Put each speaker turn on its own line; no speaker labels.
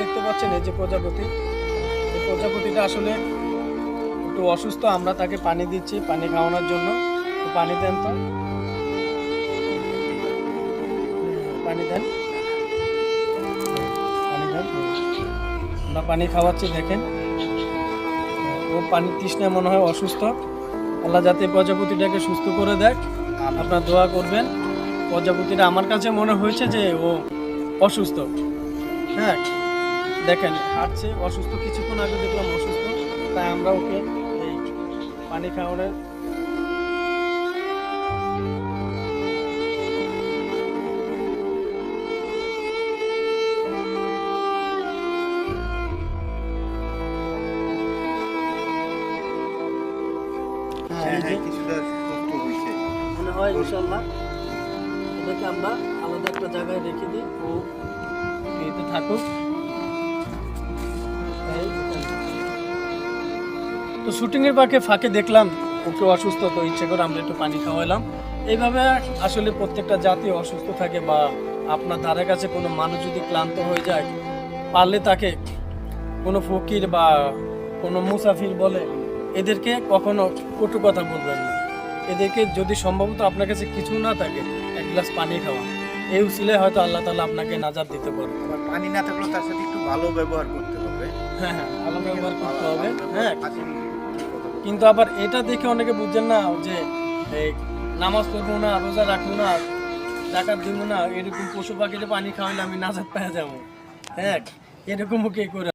দেখতে পাচ্ছেন, এই যে প্রজাপতি, এই প্রজাপতিটা আসলে একটু অসুস্থ। আমরা তাকে পানি দিচ্ছি, পানি খাওয়ানোর জন্য। পানি দেন তো, পানি দেন, পানি দেন। আমরা পানি খাওয়াচ্ছি, দেখেন ও পানির তৃষ্ণায় মনে হয় অসুস্থ। আল্লাহ যাতে প্রজাপতিটাকে সুস্থ করে দেয়, আপনারা দোয়া করবেন। প্রজাপতিটা আমার কাছে মনে হয়েছে যে ও অসুস্থ। হ্যাঁ, দেখেন হাঁটছে, অসুস্থ। কিছুক্ষণ আগে দেখলাম অসুস্থ, তাই আমরা ওকে এই পানি খাওয়ানোর মনে হয় ইনশাল্লাহ এটাকে আমরা আলাদা একটা জায়গায় রেখে দিই, ও এতে থাকুক। তো শুটিংয়ের ফাঁকে দেখলাম ওকে অসুস্থ, তো ইচ্ছে করে আমরা একটু পানি খাওয়ালাম। এইভাবে আসলে প্রত্যেকটা জাতি অসুস্থ থাকে, বা আপনার ধারে কাছে কোনো মানুষ যদি ক্লান্ত হয়ে যায়, পারলে তাকে কোনো ফকির বা কোনো মুসাফির বলে এদেরকে কখনো কটু কথা বলবেন না। এদেরকে যদি সম্ভবত আপনার কাছে কিছু না থাকে, এক গ্লাস পানি খাওয়া, এই উসিলায় হয়তো আল্লাহ তাআলা আপনাকে নাজাত দিতে পারবে।
পানি না থাকলেও তার সাথে একটু ভালো ব্যবহার করতে হবে।
হ্যাঁ, ভালো ব্যবহার করতে হবে। হ্যাঁ, কিন্তু আবার এটা দেখে অনেকে বুঝছেন না যে এই নামাজ পড়বো না, রোজা রাখবো না, জাকাত দিব না, এরকম পশু পাখিতে পানি খাওয়াইলে আমি নাজাত পেয়ে যাবো। হ্যাঁ, এরকমও কে করে।